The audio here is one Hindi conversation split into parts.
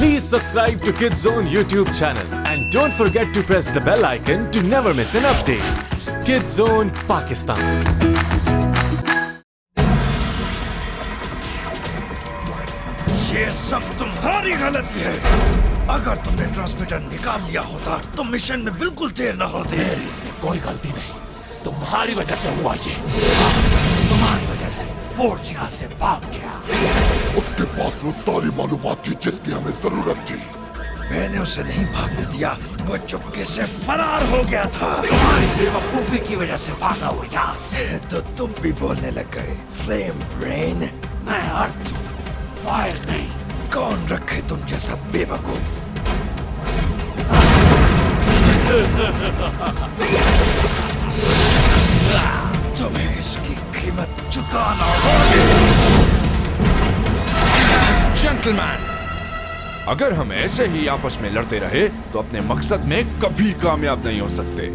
Please subscribe to Kids Zone YouTube channel and don't forget to press the bell icon to never miss an update. Kids Zone Pakistan. ये सब तुम्हारी गलती है। अगर तुमने ट्रांसमीटर निकाल लिया होता तो मिशन में बिल्कुल देर न होती। इसमें कोई गलती नहीं, तुम्हारी वजह से हुआ ये। तुम्हारी वजह से फोर्ज यहाँ से भाग गया। उसके पास वो सारी मालूमात थी जिसकी हमें जरूरत थी। मैंने उसे नहीं भागने दिया, वो चुपके से फरार हो गया था। तुम्हारी बेवकूफी की वजह से भागा वो यहाँ से। तो तुम भी बोलने लग गए, फ्लेम ब्रेन। मैं अर्थ हूँ, फायर नहीं। कौन रखे तुम जैसा बेवकूफ? तुम्हें इसकी कीमत चुकाना होगी। जेंटलमैन, अगर हम ऐसे ही आपस में लड़ते रहे तो अपने मकसद में कभी कामयाब नहीं हो सकते।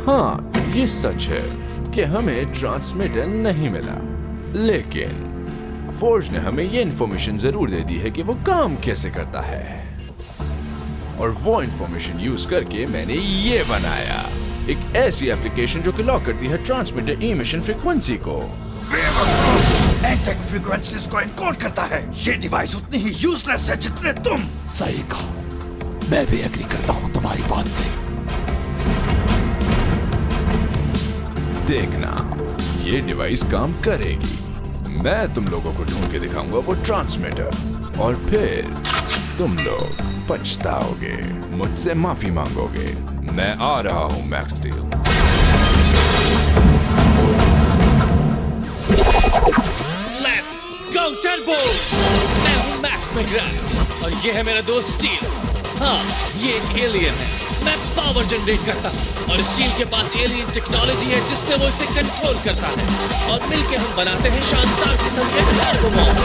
हाँ, ये सच है कि हमें ट्रांसमीटर नहीं मिला, लेकिन फोर्ज ने हमें ये इन्फॉर्मेशन जरूर दे दी है कि वो काम कैसे करता है, और वो इन्फॉर्मेशन यूज करके मैंने ये बनाया, एक ऐसी एप्लीकेशन जो कि लॉक करती है ट्रांसमीटर इमिशन फ्रीक्वेंसी को। एंटेक फ्रीक्वेंसीज को एनकोड करता है। ये डिवाइस उतनी ही यूजलेस है जितने तुम। सही कहा, मैं भी एग्री करता हूँ तुम्हारी बात से। देखना, ये डिवाइस काम करेगी। मैं तुम लोगों को ढूंढ के दिखाऊंगा वो ट्रांसमीटर, और फिर तुम लोग पछताओगे, मुझसे माफी मांगोगे। मैं आ रहा हूँ max steel. Let's go Turbo! मैं हूँ मैक्स मैकग्राथ और ये है मेरा दोस्त स्टील। हाँ, ये एक एलियन है। मैं पावर जनरेट करता हूँ और स्टील के पास एलियन टेक्नोलॉजी है जिससे वो इसे कंट्रोल करता है, और मिलके हम बनाते हैं शानदार किस्म के टर्बो मॉब्स।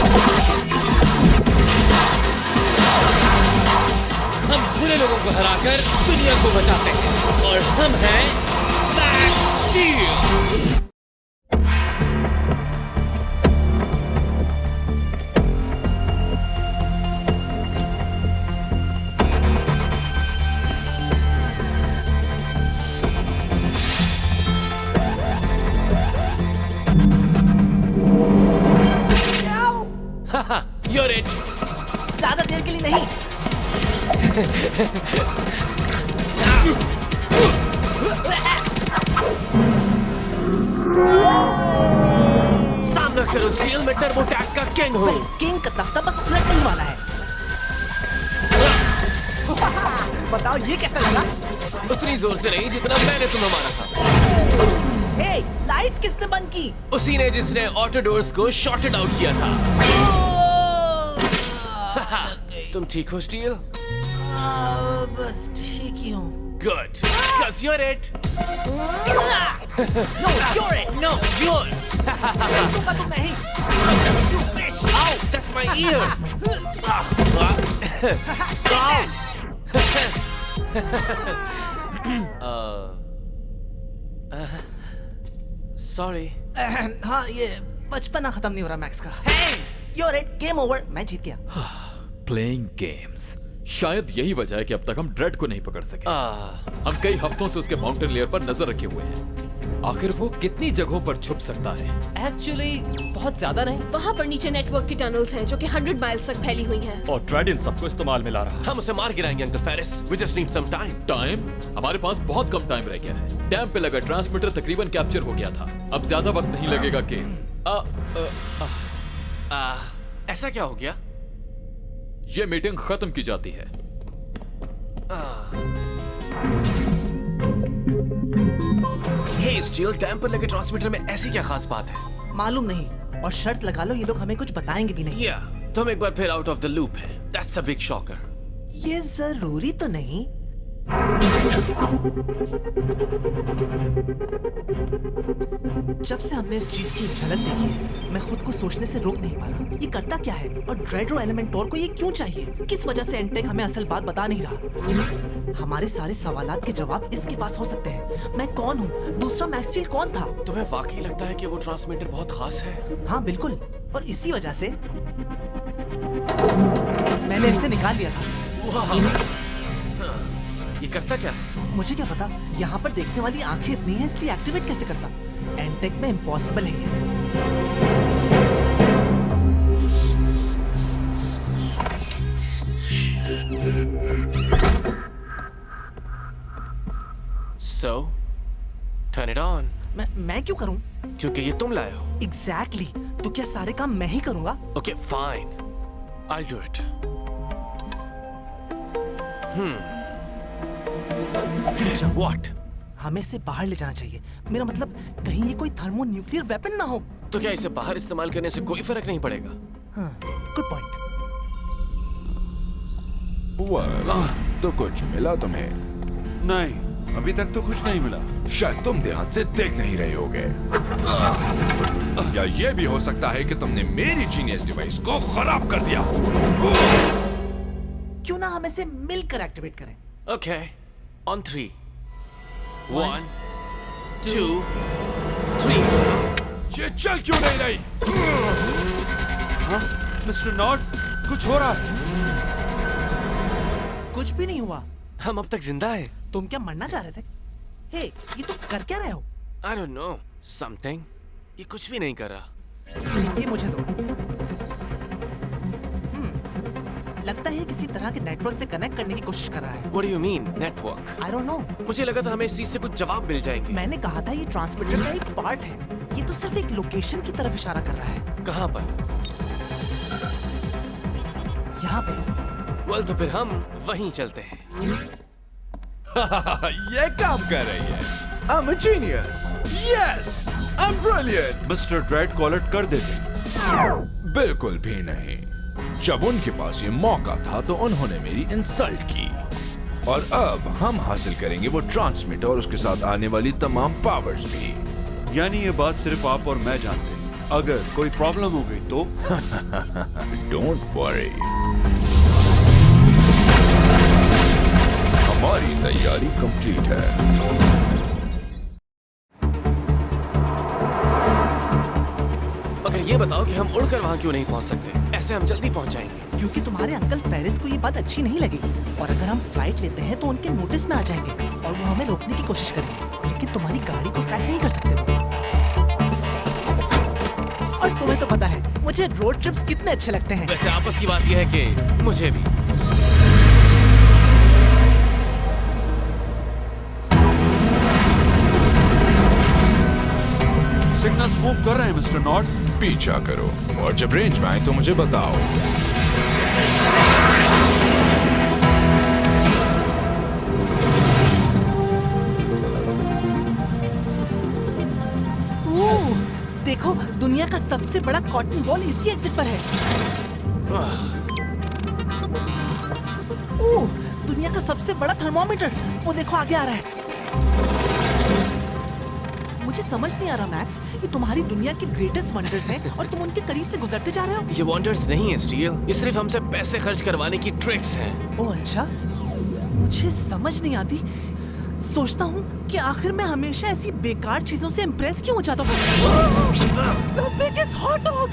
हम बुरे लोगों को हराकर दुनिया को बचाते हैं, और हम हैं मैक्स स्टील। You're it. ज्यादा देर के लिए नहीं। सामना करो स्टील, मैं टर्बो टैग का किंग हूँ। किंग का तख्ता बस उलटने ही वाला है। बताओ ये कैसा लगा? उतनी जोर से नहीं जितना मैंने तुम्हें मारा था। हे, लाइट्स किसने बंद की? उसी ने जिसने ऑटो डोर्स को शॉर्टेड आउट किया था। तुम ठीक हो स्टील? बस ठीक ही हूँ। Good, because you're it. No, you're it. No, you're. तुमका तुम नहीं। You bitch. Ow, that's my ear. Sorry. हाँ, ये बचपना खत्म नहीं हो रहा मैक्स का। Hey, you're it. Game over. मैं जीत गया। प्लेइंग गेम्स, शायद यही वजह है कि अब तक हम ड्रेड को नहीं पकड़ सके। हम कई हफ्तों से उसके माउंटेन लेयर पर नजर रखे हुए हैं। आखिर वो कितनी जगहों पर छुप सकता है? एक्चुअली बहुत ज्यादा नहीं। वहाँ पर नीचे नेटवर्क की टनल्स हैं जो कि 100 माइल्स तक फैली हुई हैं। और ड्रेड इन सबको इस्तेमाल में ला रहा है। हम उसे मार गिराएंगे uncle Ferris. We just need some time. Time? हमारे पास बहुत कम टाइम रह गया है। डैम पे लगा ट्रांसमीटर तकरीबन कैप्चर हो गया था। अब ज्यादा वक्त नहीं लगेगा कि ऐसा क्या हो गया? ये मीटिंग खत्म की जाती है। हे स्टील, डैम पर लगे ट्रांसमीटर में ऐसी क्या खास बात है? मालूम नहीं, और शर्त लगा लो ये लोग हमें कुछ बताएंगे भी नहीं। तुम एक बार फिर आउट ऑफ द लूप है। That's the big shocker. ये जरूरी तो नहीं। जब से हमने इस चीज की झलक देखी है, मैं खुद को सोचने से रोक नहीं पा रहा। ये करता क्या है और ड्रेडो एलिमेंटोर को ये क्यों चाहिए? किस वजह से एंटेक हमें असल बात बता नहीं रहा? हमारे सारे सवालात के जवाब इसके पास हो सकते हैं। मैं कौन हूँ? दूसरा मैक्स स्टील कौन था? तुम्हें वाकई लगता है कि वो ट्रांसमीटर बहुत खास है? हाँ बिल्कुल, और इसी वजह से मैंने इसे निकाल दिया था। वाह, ये करता क्या? मुझे क्या पता, यहाँ पर देखने वाली आंखें इतनी हैं इसलिए एक्टिवेट कैसे करता? एंटेक में इम्पॉसिबल है ये। So, turn it on. मैं क्यों करूं? क्योंकि ये तुम लाए हो। Exactly. तो क्या सारे काम मैं ही करूंगा? Okay, fine. I'll do it. What? हमें इसे बाहर ले जाना चाहिए। मेरा मतलब कहीं ये कोई थर्मो न्यूक्लियर वेपन ना हो। तो क्या इसे बाहर इस्तेमाल करने से कोई फर्क नहीं पड़ेगा? हाँ, गुड पॉइंट। तो कुछ मिला तुम्हें? नहीं, अभी तक तो कुछ नहीं मिला। शायद तुम ध्यान से देख नहीं रहे होगे। या ये भी हो सकता है कि तुमने मेरी जीनियस डिवाइस को खराब कर दिया। क्यों ना हम इसे मिलकर एक्टिवेट करें? Okay, on 3. 1, 2, 3. ये चल क्यों नहीं रही? हाँ, मिस्टर नॉट, कुछ हो रहा है। कुछ भी नहीं हुआ। हम अब तक जिंदा हैं। तुम क्या मरना चाह रहे थे? हे, ये तुम कर क्या रहे हो? I don't know. Something. ये कुछ भी नहीं कर रहा। ये मुझे दो। लगता है किसी तरह के नेटवर्क से कनेक्ट करने की कोशिश कर रहा है। What do you mean, network? I don't know. मुझे लगा था हमें इस चीज से कुछ जवाब मिल जाएंगे। मैंने कहा था ये ट्रांसमीटर का एक पार्ट है। ये तो सिर्फ एक लोकेशन की तरफ इशारा कर रहा है। कहाँ पर? यहाँ पे। Well, तो फिर हम वहीं चलते हैं। ये काम कर रही है। I'm a genius. Yes, I'm brilliant. Mister dread को अलर्ट कर देते। बिल्कुल भी नहीं। जब उनके पास ये मौका था तो उन्होंने मेरी इंसल्ट की। और अब हम हासिल करेंगे वो ट्रांसमीटर और उसके साथ आने वाली तमाम पावर्स भी। यानी ये बात सिर्फ आप और मैं जानते हैं। अगर कोई प्रॉब्लम हो गई तो? डोंट वरी, हमारी तैयारी कंप्लीट है। मगर ये बताओ कि हम उड़कर वहाँ क्यों नहीं पहुँच सकते? ऐसे हम जल्दी पहुँच जाएंगे। क्योंकि तुम्हारे अंकल फेरिस को ये बात अच्छी नहीं लगेगी और अगर हम फ्लाइट लेते हैं तो उनके नोटिस में आ जाएंगे और वो हमें रोकने की कोशिश करेंगे, लेकिन तुम्हारी गाड़ी को ट्रैक नहीं कर सकते वो। और तुम्हें तो पता है मुझे रोड ट्रिप्स कितने अच्छे लगते हैं। वैसे आपस की बात यह है कि मुझे भी। सिग्नल्स मूव कर रहे हैं मिस्टर नॉट। पीछा करो और जब रेंज में आए तो मुझे बताओ। ओह, देखो दुनिया का सबसे बड़ा कॉटन बॉल इसी एग्जिट पर है। ओह, दुनिया का सबसे बड़ा थर्मोमीटर, वो देखो आगे आ रहा है। मुझे समझ नहीं आ रहा मैक्स, ये तुम्हारी दुनिया के ग्रेटेस्ट वंडर्स हैं और तुम उनके करीब से गुजरते जा रहे हो। ये वंडर्स नहीं है स्टील, ये सिर्फ हमसे पैसे खर्च करवाने की ट्रिक्स हैं। ओह अच्छा, मुझे समझ नहीं आती। सोचता हूँ कि आखिर मैं हमेशा ऐसी बेकार चीजों से इम्प्रेस क्यों हो जाता हूँ। The biggest hot dog!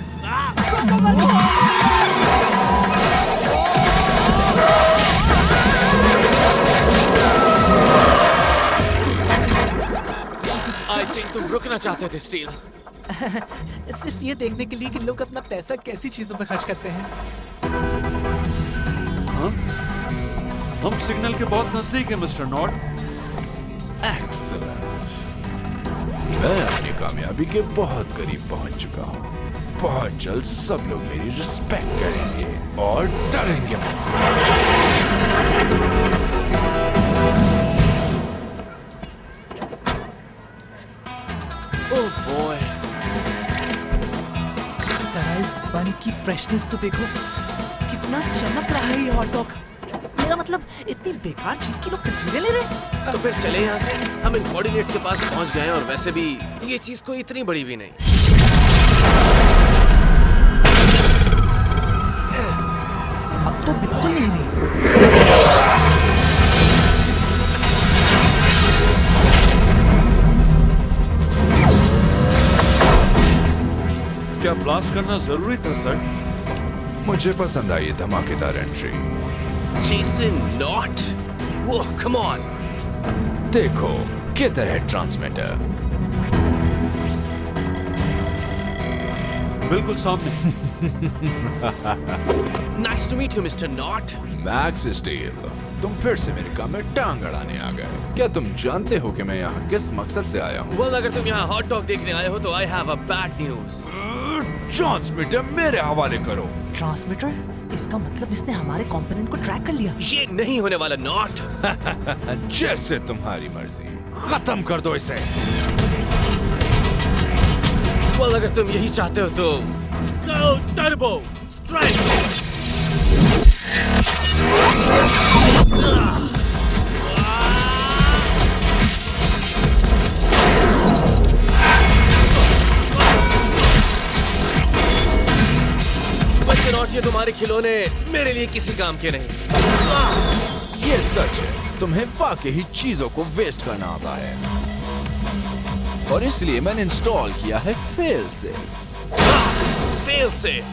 I think तुम रुकना चाहते थे स्टील। सिर्फ ये देखने के लिए कि लोग अपना पैसा कैसी चीजों पर खर्च करते हैं। हाँ? हम सिग्नल के बहुत नजदीक हैं मिस्टर नॉट। एक्सीलेंट, मैं अपनी कामयाबी के बहुत करीब पहुंच चुका हूँ। बहुत जल्द सब लोग मेरी रिस्पेक्ट करेंगे और डरेंगे मुझसे। ओह बॉय, जरा इस बन की फ्रेशनेस तो देखो, कितना चमक रहा है ये हॉट डॉग। मेरा मतलब इतनी बेकार चीज की लोग तस्वीरें ले रहे हैं। तो फिर चले यहाँ से। हम इन कोऑर्डिनेट के पास पहुँच गए और वैसे भी ये चीज कोई इतनी बड़ी भी नहीं। अब तो बिल्कुल नहीं रही। क्या ब्लास्ट करना जरूरी था सर? मुझे पसंद आई धमाकेदार entry. Jason Knott? Whoa, come on. देखो किधर है ट्रांसमीटर? बिल्कुल सामने। Nice to meet you, Mr. Knott. Max steel, तुम फिर से मेरे काम में टांग अड़ाने आ गए। क्या तुम जानते हो कि मैं यहाँ किस मकसद से आया हूँ? Well, अगर तुम यहाँ हॉट डॉग देखने आए हो तो I have a bad news. Transmitter मेरे हवाले करो। ट्रांसमीटर? इसका मतलब इसने हमारे कंपोनेंट को ट्रैक कर लिया। ये नहीं होने वाला नॉट। जैसे तुम्हारी मर्जी, खत्म कर दो इसे। Well, अगर तुम यही चाहते हो तो Go Turbo Strike! बच्चे नॉट, ये तुम्हारे खिलौने मेरे लिए किसी काम के नहीं। ये सच है, तुम्हें वाकई चीजों को वेस्ट करना आता है और इसलिए मैंने इंस्टॉल किया है फेल सेफ। Fail safe?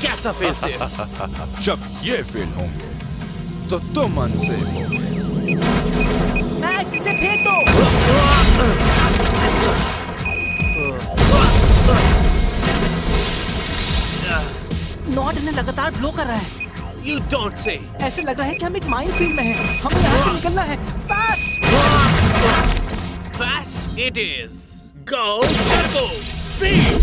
कैसा फेल सेफ? जब ये फेल होंगे तो तुम अनसेफ होगे। मैक्स, इसे फेंक दो। नॉट इन्हें लगातार ब्लो कर रहा है। You don't say. ऐसे लग रहा है कि हम एक माइनफील्ड में हैं। हमें यहाँ से निकलना है। Fast! Fast it is. Go Turbo Speed!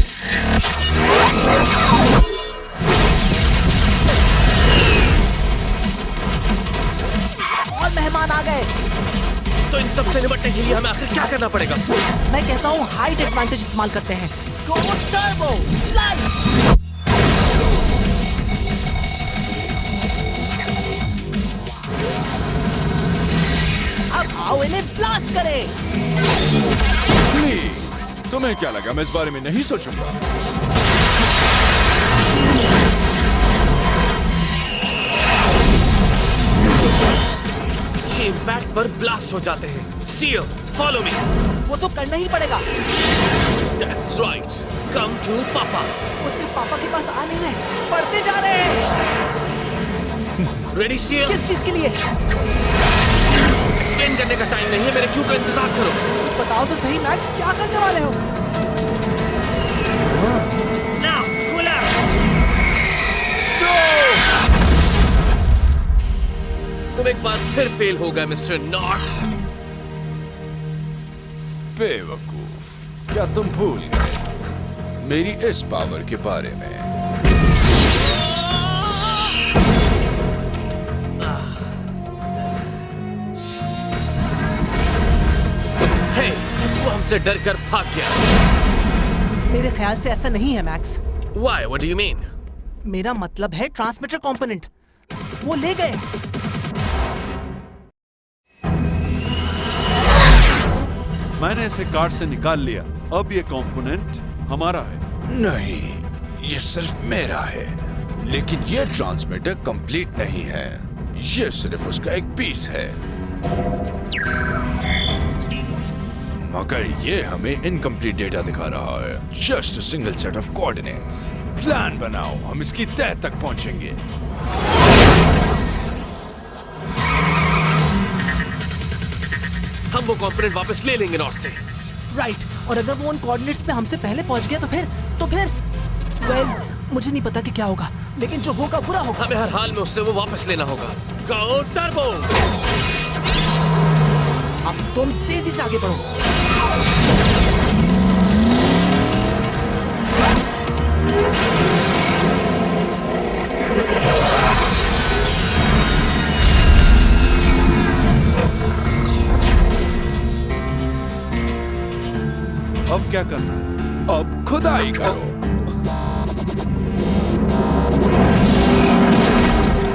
और मेहमान आ गए। तो इन सब से निपटने के लिए हमें आखिर क्या करना पड़ेगा? मैं कहता हूँ हाइट एडवांटेज इस्तेमाल करते हैं। Go Turbo Fly! अब आओ इन्हें ब्लास्ट करें। प्लीज, तुम्हें क्या लगा मैं इस बारे में नहीं सोचूंगा? ये इम्पैक्ट पर ब्लास्ट हो जाते हैं। Steel, follow me. वो तो करना ही पड़ेगा। That's right. Come to Papa. वो सिर्फ पापा के पास आ नहीं रहे, बढ़ते जा रहे हैं। Ready, Steel? किस चीज के लिए? एक्सप्लेन करने का टाइम नहीं है, मेरे क्यू का इंतजार करो। कुछ बताओ तो सही मैक्स, क्या करने वाले हो? Now, pull out. तुम एक बार फिर फेल हो गए, मिस्टर नॉट। बेवकूफ, क्या तुम भूल गए मेरी इस पावर के बारे में? हे, वो हमसे डर कर भाग गया। मेरे ख्याल से ऐसा नहीं है max. Why? What do you mean? मेरा मतलब है ट्रांसमीटर कंपोनेंट। वो ले गए। मैंने इसे कार्ड से निकाल लिया। अब ये कंपोनेंट हमारा है। नहीं, ये सिर्फ मेरा है। लेकिन ये ट्रांसमीटर कंप्लीट नहीं है। ये सिर्फ उसका एक पीस है। मगर ये हमें इनकम्प्लीट डेटा दिखा रहा है। Just a single set of coordinates. Plan बनाओ, हम इसकी तह तक पहुंचेंगे। हम वो कंपोनेंट वापस ले लेंगे नॉर्थ से। राइट, और अगर वो उन कोऑर्डिनेट्स पे हमसे पहले पहुंच गया तो फिर वेल, मुझे नहीं पता कि क्या होगा, लेकिन जो होगा बुरा होगा। हमें हर हाल में उससे वो वापस लेना होगा। गो टर्बो! अब तुम तेजी से आगे बढ़ो। अब क्या करना है? अब खुदाई करो।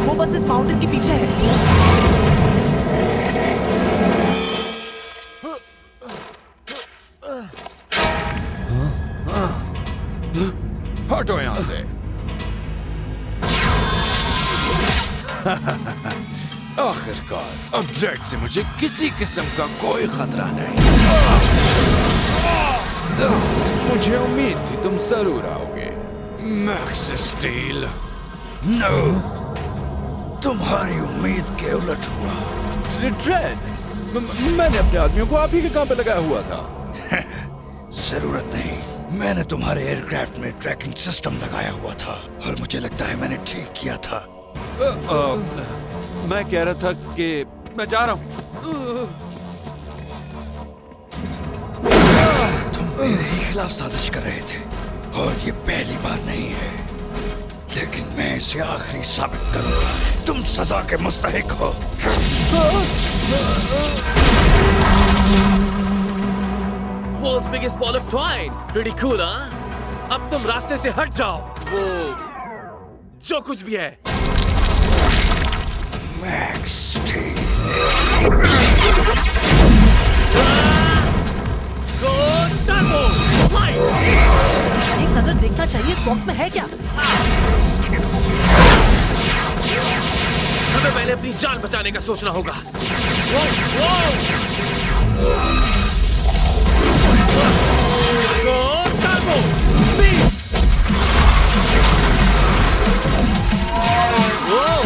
वो बस इस माउंटेन के पीछे है। हटो यहां से। आखिरकार अब ड्रेड से मुझे किसी किस्म का कोई खतरा नहीं। मुझे उम्मीद थी तुम जरूर आओगे। Max steel. नो, तुम्हारी उम्मीद के उलट हुआ। ड्रेड, मैंने अपने आदमियों को आप ही के काम पे लगाया हुआ था। जरूरत नहीं, मैंने तुम्हारे एयरक्राफ्ट में ट्रैकिंग सिस्टम लगाया हुआ था और मुझे लगता है मैंने ठीक किया था। मैं कह रहा था कि मैं जा रहा हूं। तुम मेरे ही खिलाफ साजिश कर रहे थे और ये पहली बार नहीं है, लेकिन मैं इसे आखिरी साबित करूंगा। तुम सजा के मुस्तहिक हो। World's biggest ball of twine. Pretty cool, huh? अब तुम रास्ते से हट जाओ। वो जो कुछ भी है। Max Steel. Go Turbo! Light! एक नजर देखना चाहिए बॉक्स में है क्या। हमें पहले अपनी जान बचाने का सोचना होगा। वो! Go Turbo! Speed! Whoa!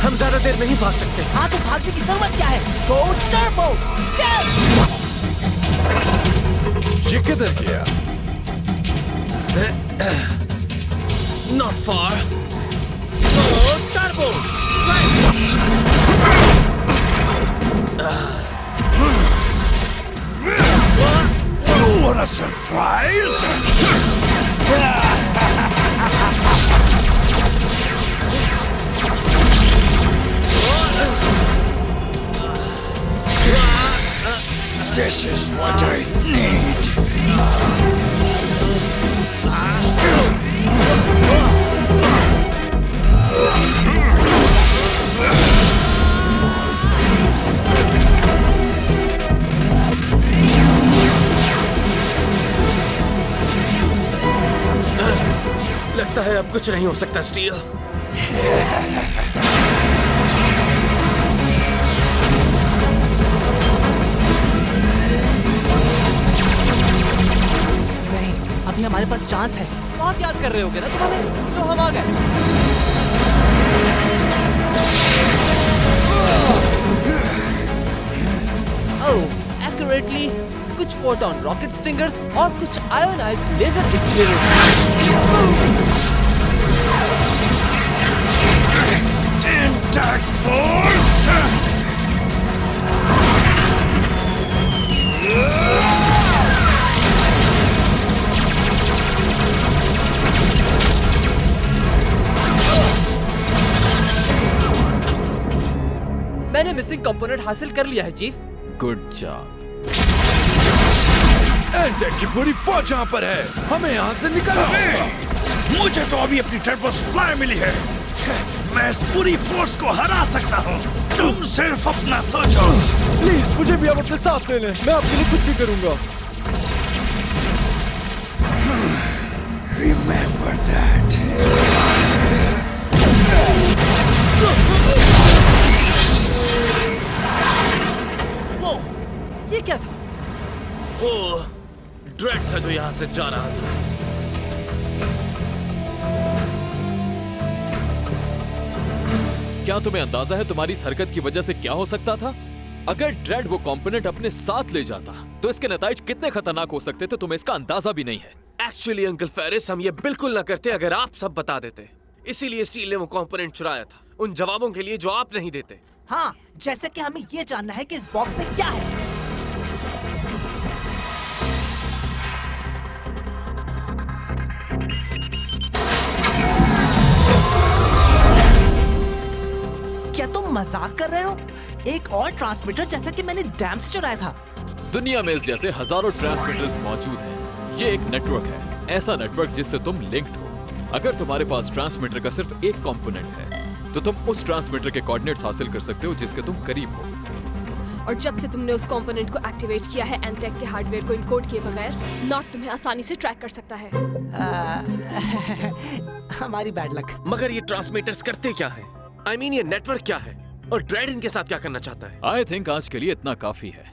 हम ज्यादा देर नहीं भाग सकते। हाँ तो भागने की जरूरत क्या है? Go Turbo! Step! ये किधर गया? Not far. Go Turbo! You want a surprise? This is what I need. लगता है अब कुछ नहीं हो सकता स्टील। नहीं, अभी हमारे पास चांस है। बहुत याद कर रहे होगे ना तुम हमें, तो हम आ गए। ओह, एक्यूरेटली कुछ फोटोन रॉकेट स्टिंगर्स और कुछ आयोनाइज्ड लेजर Intact force! मैंने मिसिंग कंपोनेंट हासिल कर लिया है चीफ। Good job. एंटेक की पूरी फौज यहाँ पर है, हमें यहाँ से निकलना होगा। मुझे तो अभी अपनी टर्बो सप्लाई मिली है, मैं इस पूरी फोर्स को हरा सकता हूँ। तुम सिर्फ अपना सोचो। प्लीज मुझे भी अब अपने साथ ले लें, मैं आपके लिए कुछ भी करूंगा। Remember that. वो, ये क्या था? वो ड्रेड था जो यहाँ से जा रहा था। क्या तुम्हें अंदाजा है तुम्हारी इस हरकत की वजह से क्या हो सकता था? अगर ड्रेड वो कंपोनेंट अपने साथ ले जाता तो इसके नतीजे कितने खतरनाक हो सकते थे तुम्हें इसका अंदाजा भी नहीं है। एक्चुअली अंकल फेरिस, हम ये बिल्कुल ना करते अगर आप सब बता देते। इसीलिए स्टील ने वो कंपोनेंट चुराया था, उन जवाबों के लिए जो आप नहीं देते। हाँ, जैसे कि हमें ये जानना है कि इस बॉक्स में क्या है। क्या तुम मजाक कर रहे हो? एक और ट्रांसमीटर जैसा कि मैंने डैम से चुराया था। दुनिया में इस जैसे हजारों ट्रांसमीटर्स मौजूद हैं। ये एक नेटवर्क है, ऐसा नेटवर्क जिससे तुम लिंक्ड हो। अगर तुम्हारे पास ट्रांसमीटर का सिर्फ एक कंपोनेंट है तो तुम उस ट्रांसमीटर के कोऑर्डिनेट्स हासिल कर सकते हो जिसके तुम करीब हो। और जब से तुमने उस कंपोनेंट को एक्टिवेट किया है, एंटेक के हार्डवेयर को इनकोड किए बगैर नॉट तुम्हें आसानी से ट्रैक कर सकता है। हमारी बैड लक। मगर ये ट्रांसमीटर्स करते क्या है? I mean, ये नेटवर्क क्या है और ड्रेड इनके साथ क्या करना चाहता है? आई थिंक आज के लिए इतना काफी है।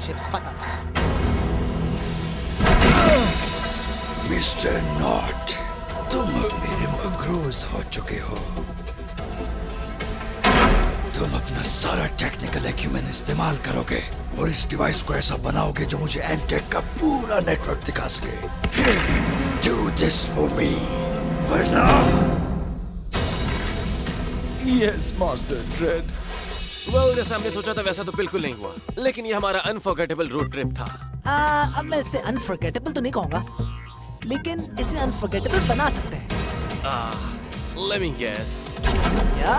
मुझे पता था। मिस्टर नॉट, तुम अब मेरे मगरूज हो चुके हो। तुम अपना सारा टेक्निकल एक्यूमेंट इस्तेमाल करोगे और इस डिवाइस को ऐसा बनाओगे जो मुझे एंटेक का पूरा नेटवर्क दिखा सके। डू दिस फॉर मी, वरना यस मास्टर ड्रेड। वेल, जैसा हमने सोचा था वैसा तो बिल्कुल नहीं हुआ, लेकिन ये हमारा अनफॉरगेटेबल रोड ट्रिप था। अब मैं इसे अनफॉरगेटेबल तो नहीं कहूंगा, लेकिन इसे अनफॉरगेटेबल बना सकते हैं। Let me guess. या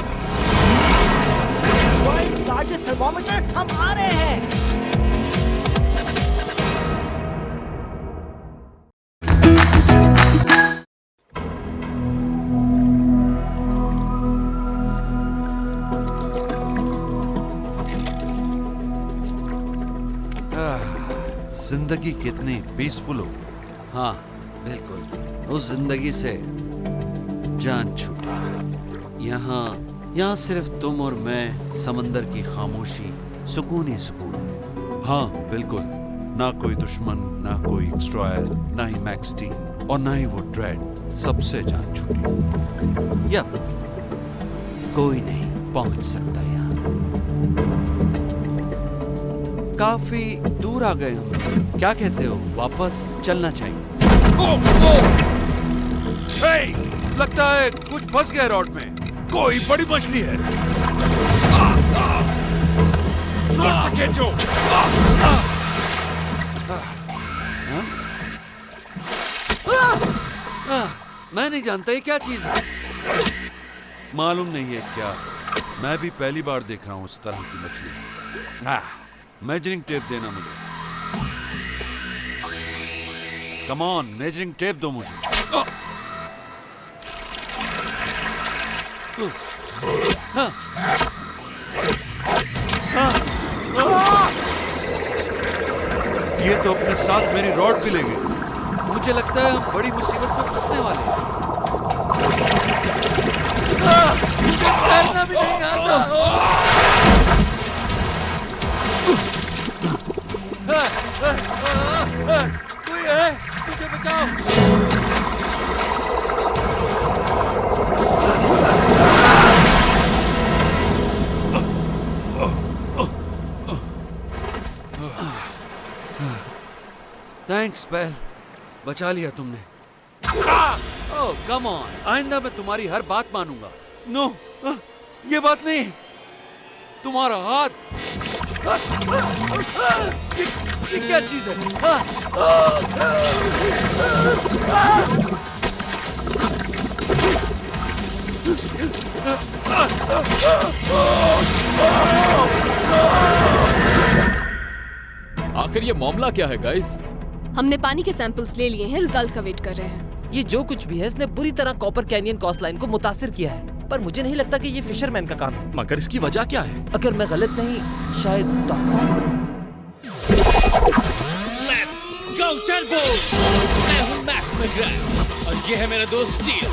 वर्ल्ड्स लार्जेस्ट थर्मोमीटर, हम आ रहे हैं। जिंदगी कितनी पीसफुल हो। हाँ बिल्कुल, उस जिंदगी से जान छूटी। यहाँ सिर्फ तुम और मैं, समंदर की खामोशी, सुकून ही सुकून है। हाँ बिल्कुल, ना कोई दुश्मन, ना कोई एक्सट्रॉयल, ना ही मैक्स टी और ना ही वो ड्रेड। सबसे जान छूटी। या कोई नहीं पहुंच सकता यहाँ। काफी दूर आ गए हम। क्या कहते हो, वापस चलना चाहिए? लगता है कुछ फंस गया रॉड में। कोई बड़ी मछली है। जोर से खींचो। मैं नहीं जानता ये क्या चीज है। मालूम नहीं है क्या। मैं भी पहली बार देख रहा हूँ इस तरह की मछली। मेजरिंग टेप देना मुझे। कम ऑन, मेजरिंग टेप दो मुझे। ये तो अपने साथ मेरी रॉड भी ले गए। मुझे लगता है हम बड़ी मुसीबत में फंसने वाले हैं। मुझे तैरना भी नहीं आता। कोई है, मुझे बचाओ। थैंक्स बेल, बचा लिया तुमने। ओह कम ऑन, आइंदा मैं तुम्हारी हर बात मानूंगा। नो, ये बात नहीं। तुम्हारा हाथ। ये क्या चीज है? आखिर ये मामला क्या है गाइस? हमने पानी के सैंपल्स ले लिए हैं, रिजल्ट का वेट कर रहे हैं। ये जो कुछ भी है इसने बुरी तरह कॉपर कैनियन कोस्ट लाइन को मुतासिर किया है, पर मुझे नहीं लगता कि ये फिशरमैन का काम है। मगर इसकी वजह क्या है? अगर मैं गलत नहीं, शायद टॉक्सन। Let's go turbo! मैं हूँ मैक्स मैकग्राथ और ये है मेरा दोस्त स्टील।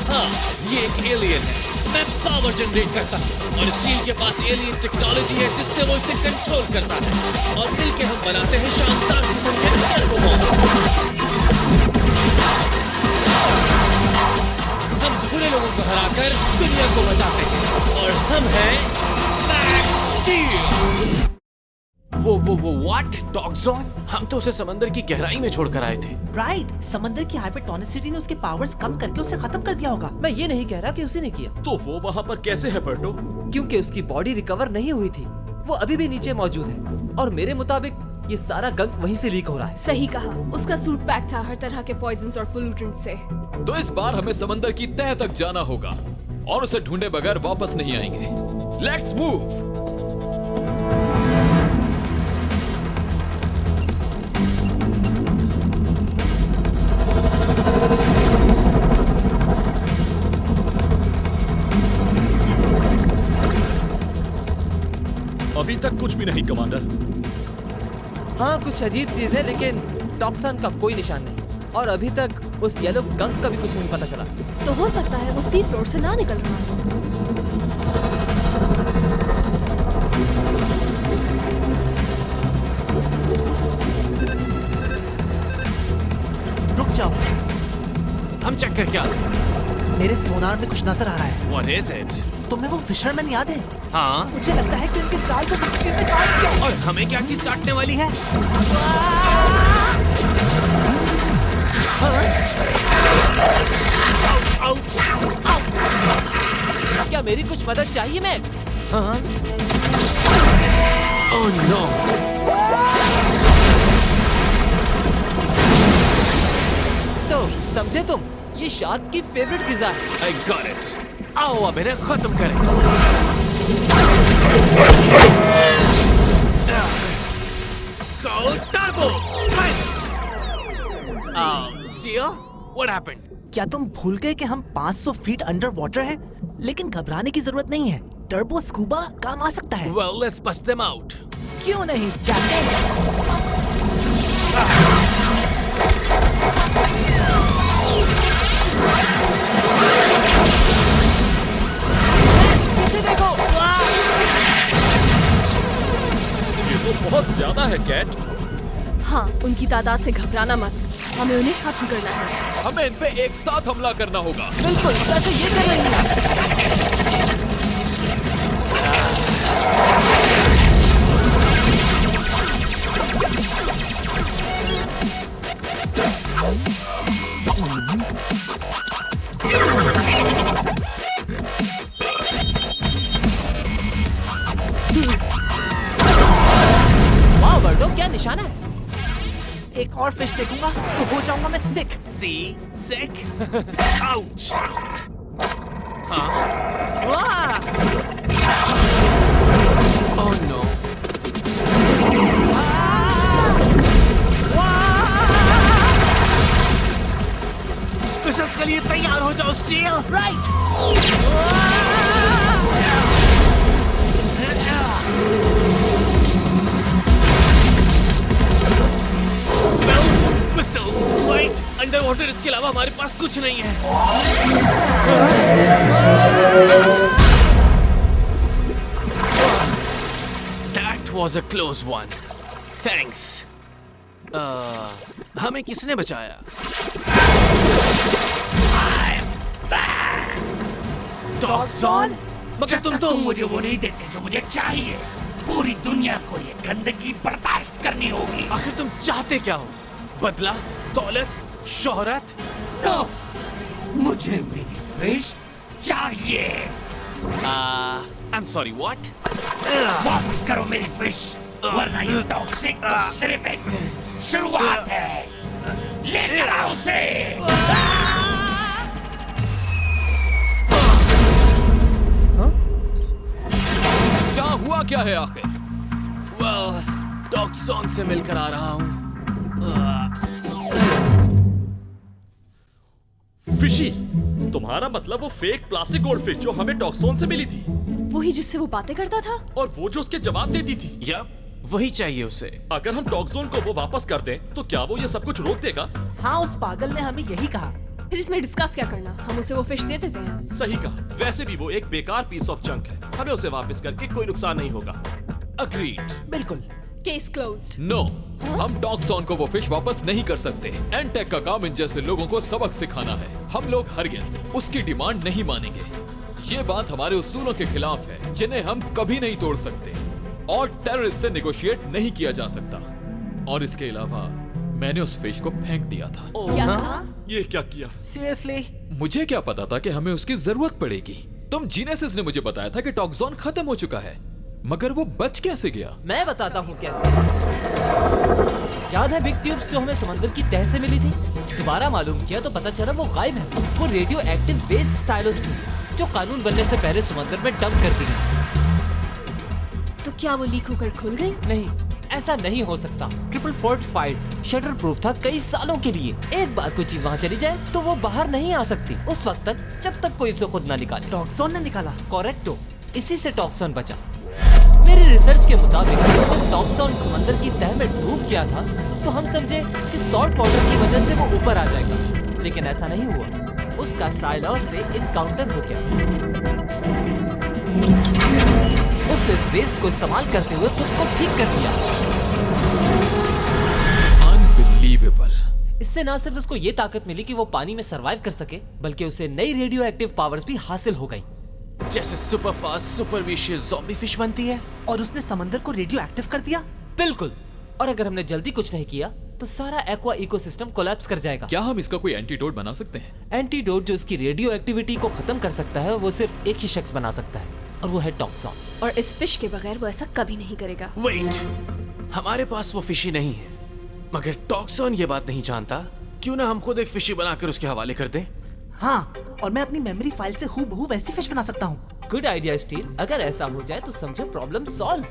हाँ, ये एक एलियन है। मैं पावर जनरेट करता हूँ और स्टील के पास एलियन टेक्नोलॉजी है जिससे वो इसे कंट्रोल करता है और मिलके हम बनाते हैं शानदार किस्म के टर्बो बॉम्ब। हम बुरे लोगों को हराकर दुनिया को बचाते हैं और हम हैं मैक्स स्टील। वो व्हाट? टॉक्सॉन? हम तो उसे समंदर की गहराई में छोड़कर आए थे। राइट, समंदर की हाइपरटोनिसिटी ने उसके पावर्स कम करके उसे खत्म कर दिया होगा। मैं ये नहीं कह रहा कि उसे ने किया। तो वो वहाँ पर कैसे है पर्टो? क्योंकि उसकी बॉडी रिकवर नहीं हुई थी। वो अभी भी नीचे मौजूद है और मेरे मुताबिक ये सारा गंक वहीं से लीक हो रहा है। सही कहा, उसका सूट पैक था हर तरह के पॉइजन्स और पोल्यूटेंट से। तो इस बार हमें समंदर की तह तक जाना होगा और उसे ढूंढे बगैर वापस नहीं आएंगे। Let's move. अभी तक कुछ भी नहीं कमांडर। हाँ, कुछ अजीब चीज है, लेकिन टॉक्सन का कोई निशान नहीं और अभी तक उस येलो गंक का भी कुछ नहीं पता चला। तो हो सकता है वो सी फ्लोर से ना निकल रहा हो। जाओ। हम चेक करके आते हैं। मेरे सोनार में कुछ नजर आ रहा है। What is it? तुम्हें वो फिशरमैन याद है? हाँ। मुझे लगता है कि उनके जाल को किसी चीज ने काट दिया। और हमें क्या चीज काटने वाली है? क्या मेरी कुछ मदद चाहिए मैक्स? हाँ। Oh no! तो समझे तुम? ये शार्क की फेवरेट गिज़ा है। I got it. आओ अब इन्हें खत्म करें। Go turbo! Steel, what happened? क्या तुम भूल गए कि हम 500 फीट अंडर वाटर हैं? लेकिन घबराने की जरूरत नहीं है। टर्बो स्कूबा काम आ सकता है। Well, let's bust them out. क्यों नहीं? कैप्टन? पीछे देखो। ये तो बहुत ज्यादा है कैट। हाँ, उनकी तादाद से घबराना मत। हमें उन्हें खत्म करना है। हमें इन पे एक साथ हमला करना होगा। बिल्कुल, जैसे ये कर रही है। वाह बर्डो, क्या निशाना है? एक और फिश देखूंगा तो हो जाऊंगा मैं सिक। See? Sick? Ouch! वाह! Oh no! मिशंस के लिए तैयार हो जाओ steel! Right! Missiles! Wait! Under water इसके अलावा हमारे पास कुछ नहीं है। That was a close one. Thanks. हमें किसने बचाया? Dogson? मगर तुम तो मुझे वो नहीं देते जो मुझे चाहिए। पूरी दुनिया को ये गंदगी बर्दाश्त करनी होगी। आखिर तुम चाहते क्या हो? बदला, दौलत, शोहरत? तो मुझे मेरी फिश चाहिए। I'm sorry, what? वापस करो मेरी फिश, वरना ये टॉक्सिक तो सिर्फ एक शुरुआत है। लेकर आओ उसे। क्या हुआ क्या है आखिर? Well, डॉक्सॉन से मिलकर आ रहा हूँ। फिशी, तुम्हारा मतलब वो फेक प्लास्टिक गोल्डफिश जो हमें टॉक्सोन से मिली थी? वही जिससे वो बातें करता था? और वो जो उसके जवाब देती थी? यप, वही चाहिए उसे। अगर हम टॉक्सोन को वो वापस कर दें, तो क्या वो ये सब कुछ रोक देगा? हाँ, उस पागल ने हमें यही कहा। फिर इसमें डिस्कस क्या करना? हम उसे वो फिश दे देते हैं। सही कहा। वैसे भी वो एक बेकार पीस ऑफ जंक है। हमें उसे वापस करके कोई नुकसान नहीं होगा। Agreed. बिल्कुल। Case closed. नो, हम टॉक्सॉन को वो फिश वापस नहीं कर सकते। एनटेक का काम इन जैसे लोगों को सबक सिखाना है। हम लोग हरगिज़ उसकी डिमांड नहीं मानेंगे। ये बात हमारे उसूलों के खिलाफ है, जिन्हें हम कभी नहीं तोड़ सकते। और टेररिस्ट से नेगोशिएट नहीं किया जा सकता। और इसके अलावा मैंने उस फिश को फेंक दिया था। क्या कहा? ये क्या किया? सीरियसली? मुझे क्या पता था कि हमें उसकी जरूरत पड़ेगी। तुम जीनेसिस ने मुझे बताया था कि टॉक्सॉन खत्म हो चुका है, मगर वो बच कैसे गया? मैं बताता हूँ कैसे। याद है बिग ट्यूब्स जो हमें समंदर की तह से मिली थी? दोबारा मालूम किया तो पता चला वो गायब है। वो रेडियो एक्टिव वेस्ट साइलोस थी जो कानून बनने से पहले समंदर में डंप कर दी गई। तो क्या वो लीक होकर खुल गई? नहीं, ऐसा नहीं हो सकता। ट्रिपल फोर्टिफाइड शटर प्रूफ था कई सालों के लिए। एक बार कोई चीज वहाँ चली जाए तो वो बाहर नहीं आ सकती उस वक्त तक जब तक कोई इसे खुद ना निकाले। टॉक्सॉन ने निकाला। करेक्टो, इसी से टॉक्सॉन बचा। मेरी रिसर्च के मुताबिक जब टॉक्सॉन समंदर की तह में डूब गया था तो हम समझे कि सॉल्ट पाउडर की वजह से वो ऊपर आ जाएगा, लेकिन ऐसा नहीं हुआ। उसका साइलोस से इनकाउंटर हो गया। उसने इस वेस्ट को इस्तेमाल करते हुए खुद को ठीक कर दिया। अनबिलीवेबल। इससे ना सिर्फ उसको ये ताकत मिली कि वो पानी में सरवाइव कर सके, बल्कि उसे नई रेडियो एक्टिव पावर्स भी हासिल हो गई। जैसे super fast super vicious zombie fish बनती है। और उसने समंदर को रेडियो एक्टिव कर दिया। बिल्कुल। और अगर हमने जल्दी कुछ नहीं किया तो सारा एक्वा इकोसिस्टम कोलैप्स कर जाएगा। क्या हम इसका कोई एंटीडोट बना सकते हैं? एंटीडोट जो इसकी रेडियो एक्टिविटी को खत्म कर सकता है वो सिर्फ एक ही शख्स बना सकता है, और वो है टॉक्सॉन। और इस फिश के बगैर वो ऐसा कभी नहीं करेगा। वेट, हमारे पास वो फिशी नहीं है, मगर टॉक्सॉन ये बात नहीं जानता। क्यों ना हम खुद एक फिशी बनाकर उसके हवाले कर दें? हाँ, और मैं अपनी मेमोरी फाइल से हूबहू वैसी फिश बना सकता हूँ। Good idea steel. अगर ऐसा हो जाए तो समझो प्रॉब्लम सॉल्व।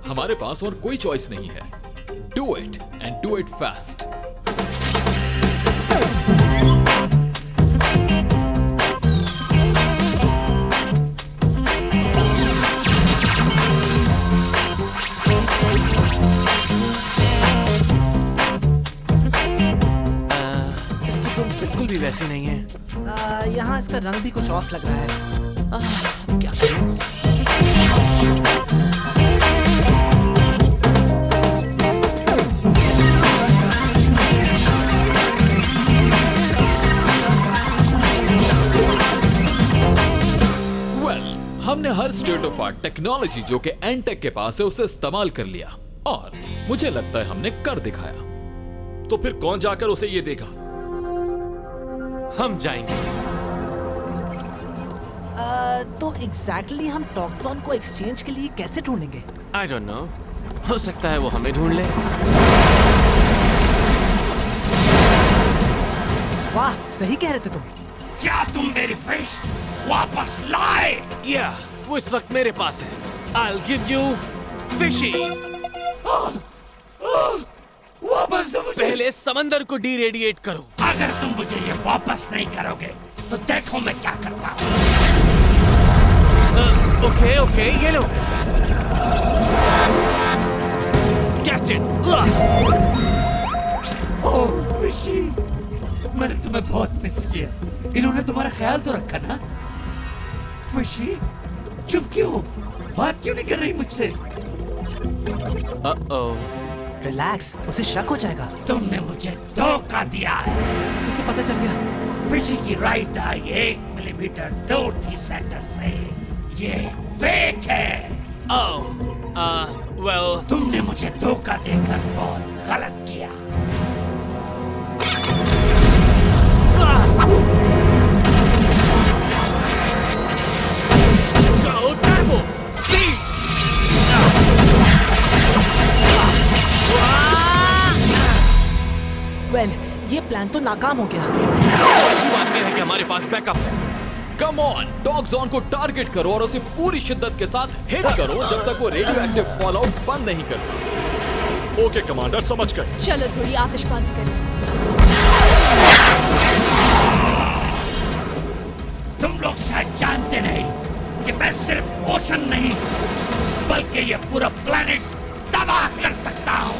हमारे पास और कोई चॉइस नहीं है। Do it and do it fast. इसकी तो बिल्कुल भी वैसी नहीं है। यहाँ इसका रंग भी कुछ ऑफ लग रहा है। क्या करूं? हमने हर स्टेट ऑफ आर्ट टेक्नोलॉजी जो कि एंटेक के पास है उसे इस्तेमाल कर लिया, और मुझे लगता है हमने कर दिखाया। तो फिर कौन जाकर उसे ये देगा? हम जाएंगे। तो एग्जैक्टली हम टॉक्सॉन को एक्सचेंज के लिए कैसे ढूंढेंगे? आई डोंट नो, हो सकता है वो हमें ढूंढ ले। वाह, सही कह रहे थे तुम। क्या तुम मेरी फिश वापस लाए? या, वो इस वक्त मेरे पास है। I'll give you fishy। वापस दो मुझे। पहले समंदर को डीरेडिएट करो। अगर तुम मुझे ये वापस नहीं करोगे तो देखो मैं क्या करता हूँ। ओके ओके, ये लो। Catch it। ओह फिशी, मैंने तुम्हें बहुत मिस किया। इन्होंने तुम्हारा ख्याल तो रखा ना? फिशी, चुप क्यों? बात क्यों नहीं कर रही मुझसे? रिलैक्स, उसे शक हो जाएगा। तुमने मुझे धोखा दिया है। उसे पता चल गया। फिशी की राइट आई 1 मिलीमीटर दूर थी सेंटर से। ये फेक है। well, तुमने मुझे धोखा देकर बहुत गलत किया। Go Turbo! Speed! वेल, ये प्लान तो नाकाम हो गया। अच्छी बात यह है कि हमारे पास बैकअप है। कम ऑन, टॉक्सॉन को टारगेट करो और उसे पूरी शिद्दत के साथ हिट करो जब तक वो रेडियो एक्टिव फॉलआउट बंद नहीं करता। ओके कमांडर, समझ गए। चलो थोड़ी आतिशबाजी करें। तुम लोग शायद जानते नहीं कि मैं सिर्फ ओशन नहीं बल्कि ये पूरा प्लेनेट तबाह कर सकता हूँ।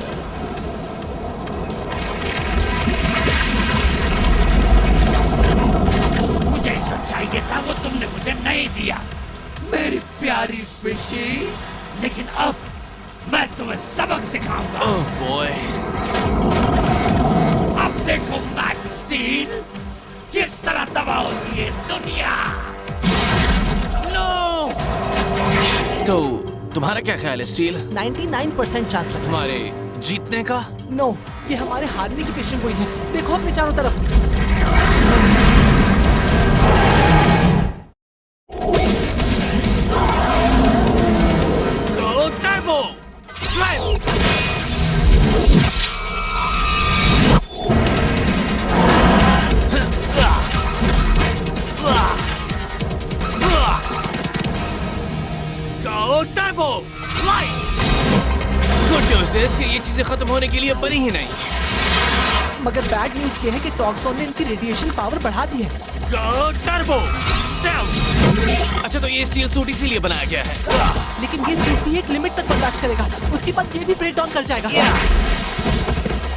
मुझे जो चाहिए था वो तुमने मुझे नहीं दिया, मेरी प्यारी फिशी। लेकिन अब मैं तुम्हें सबक सिखाऊंगा। Oh boy. अब देखो मैक्स स्टील, किस तरह तबाह होती है दुनिया। नो! तो तुम्हारा क्या ख्याल है स्टील? 99% चांस लग रहा है। हमारे जीतने का? नो, ये हमारे हारने की पेशन गोई है। देखो अपने चारों तरफ। Go Turbo! Drive! Go Turbo! Fly! Good news is कि ये चीजें खत्म होने के लिए बनी ही नहीं। मगर बैड न्यूज ये है कि टॉक्सॉन ने इनकी रेडिएशन पावर बढ़ा दी है। Go Turbo! Down! अच्छा, तो ये स्टील सूट इसीलिए बनाया गया है। लेकिन ये सूट भी एक लिमिट तक बर्दाश्त करेगा, उसके बाद ये भी ब्रेक डाउन कर जाएगा।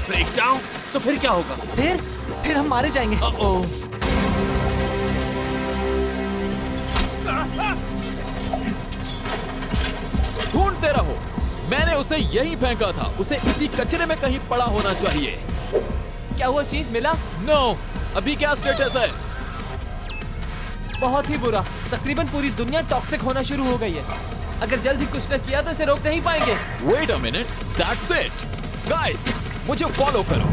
Break down? तो फिर क्या होगा? फिर हम मारे जाएंगे। ढूंढते रहो, मैंने उसे यहीं फेंका था। उसे इसी कचरे में कहीं पड़ा होना चाहिए। क्या हुआ चीफ, मिला? नो, अभी क्या स्टेटस है? बहुत ही बुरा। तकरीबन पूरी दुनिया टॉक्सिक होना शुरू हो गई है। अगर जल्द ही कुछ न किया तो इसे रोक नहीं पाएंगे। Wait a minute, that's it. Guys, मुझे फॉलो करो।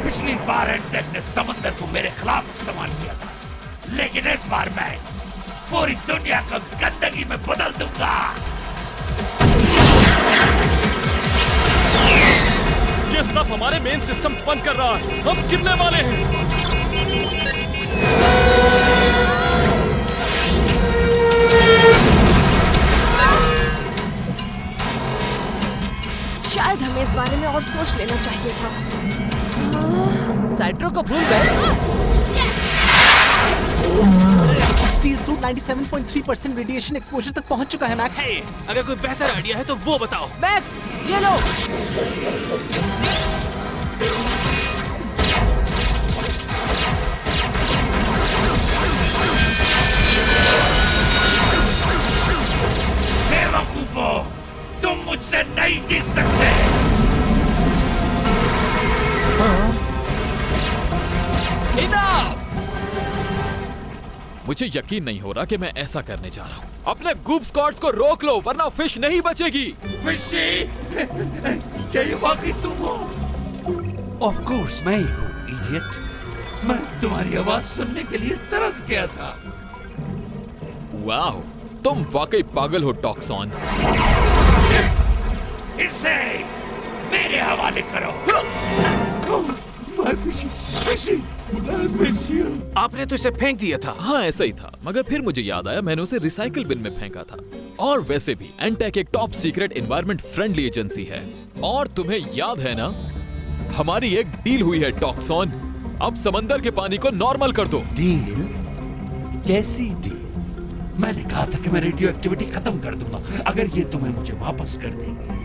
पिछली बार एंटेक ने समंदर को मेरे खिलाफ इस्तेमाल किया था, लेकिन इस बार मैं पूरी दुनिया को गंदगी में बदल दूंगा। ये स्टफ हमारे मेन सिस्टम बंद कर रहा है। हम गिरने वाले हैं। शायद हमें इस बारे में और सोच लेना चाहिए था। साइट्रो को भूल गए। स्टील सूट 97.3% रेडिएशन एक्सपोजर तक पहुंच चुका है मैक्स। Hey, अगर कोई बेहतर आइडिया है तो वो बताओ। मैक्स, ये लो। बेवकूफों, तुम मुझसे नहीं जीत सकते। Enough! मुझे यकीन नहीं हो रहा कि मैं ऐसा करने जा रहा हूँ। अपने गूप स्क्वाड्स को रोक लो, वरना फिश नहीं बचेगी। फिशी, क्या ये वाकई तुम हो? ऑफ कोर्स मैं ही हूँ, इडियट। मैं तुम्हारी आवाज सुनने के लिए तरस गया था। वाह, तुम वाकई पागल हो टॉक्सॉन। इसे मेरे हवाले करो। Fishy, fishy, I miss you. आपने तो इसे फेंक दिया था। हाँ, ऐसा ही था, मगर फिर मुझे याद आया मैंने उसे रिसाइकिल बिन में फेंका था। और वैसे भी एंटेक एक top secret environment friendly agency है। और तुम्हें याद है ना, हमारी एक डील हुई है टॉक्सॉन। अब समंदर के पानी को नॉर्मल कर दो। डील? कैसी डील? मैंने कहा था कि मैं रेडियो एक्टिविटी खत्म कर दूंगा अगर ये तुम्हें मुझे वापस कर देंगे।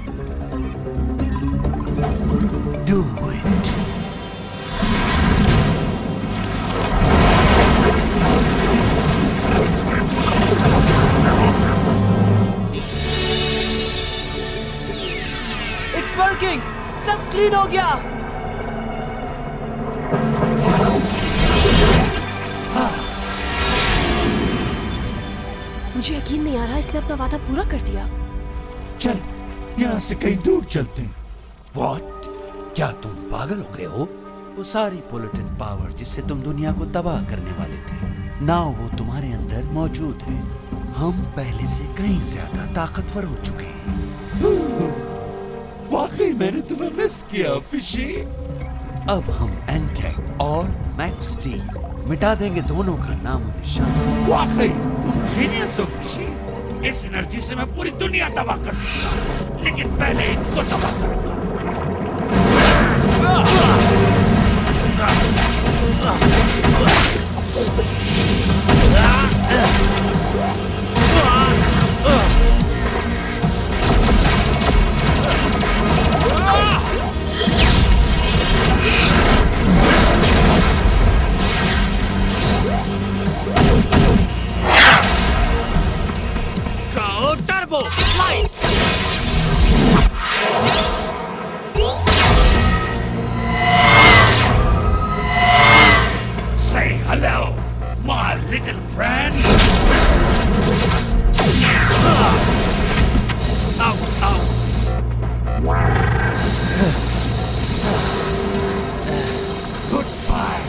Do it. It's working. सब क्लीन हो गया। मुझे यकीन नहीं आ रहा इसने अपना वादा पूरा कर दिया। चल, यहाँ से कहीं दूर चलते हैं। What? क्या तुम पागल हो गए हो? वो सारी पोलिटिक पावर जिससे तुम दुनिया को तबाह करने वाले थे, नाउ वो तुम्हारे अंदर मौजूद है। हम पहले से कहीं ज्यादा ताकतवर हो चुके हैं। वाकई मैंने तुम्हें मिस किया फिशी। अब हम एंटेक और मैक्स टी मिटा देंगे दोनों का नाम और निशान। वाकई तुम जीनियस हो फिशी। इस एनर्जी से मैं पूरी दुनिया तबाह कर सकता हूँ, लेकिन पहले इनको तबाह करूंगा। Go Turbo Flight! Say hello, my little friend. Goodbye,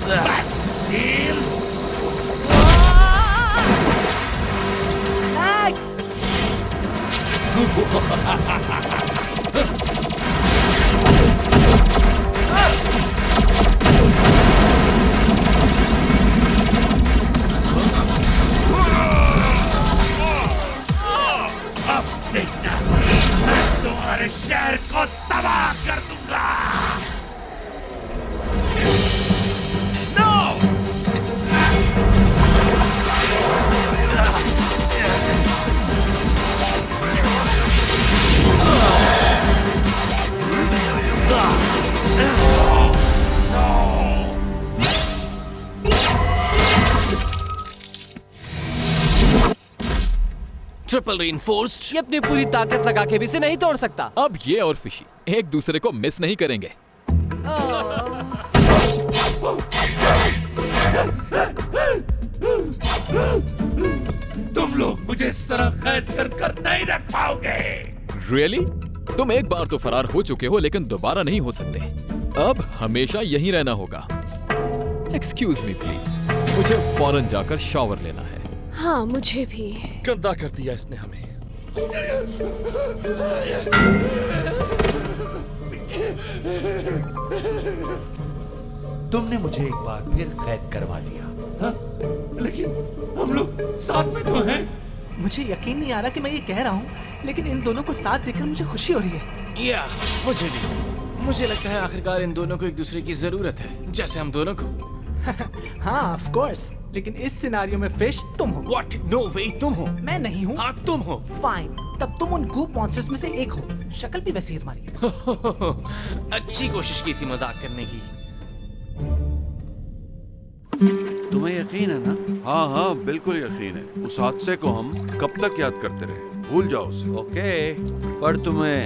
Max Steel. Max! अब देखना, मैं तुम्हारे शहर को तबाह कर दूंगा। Triple reinforced. ये अपनी पूरी ताकत लगा के भी इसे नहीं तोड़ सकता। अब ये और फिशी एक दूसरे को मिस नहीं करेंगे। तुम लोग मुझे इस तरह कैद कर नहीं रख पाओगे। रियली? तुम एक बार तो फरार हो चुके हो, लेकिन दोबारा नहीं हो सकते। अब हमेशा यहीं रहना होगा। एक्सक्यूज मी प्लीज, मुझे फौरन जाकर शॉवर लेना है। हाँ, मुझे भी। गंदा कर दिया इसने हमें। तुमने मुझे एक बार फिर कैद करवा दिया, हाँ? लेकिन हम लोग साथ में तो हैं। मुझे यकीन नहीं आ रहा कि मैं ये कह रहा हूँ, लेकिन इन दोनों को साथ देखकर मुझे खुशी हो रही है। या मुझे भी। मुझे लगता है आखिरकार इन दोनों को एक दूसरे की जरूरत है, जैसे हम दोनों को। हाँ, ऑफ कोर्स। लेकिन इस सिनारियो में फिश तुम हो। What? No way, तुम हो। मैं नहीं हूँ। हाँ, तुम हो। फाइन, तब तुम उन गूप मॉन्स्टर्स में से एक हो। शक्ल भी वैसी है तुम्हारी। अच्छी कोशिश की थी मजाक करने की। तुम्हें यकीन है ना? हाँ हाँ बिल्कुल यकीन है। उस हादसे को हम कब तक याद करते रहे? भूल जाओ उसे। ओके, पर तुम्हें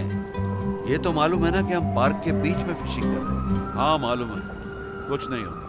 ये तो मालूम है ना कि हम पार्क के बीच में फिशिंग कर रहे हैं? हाँ मालूम है, कुछ नहीं होता।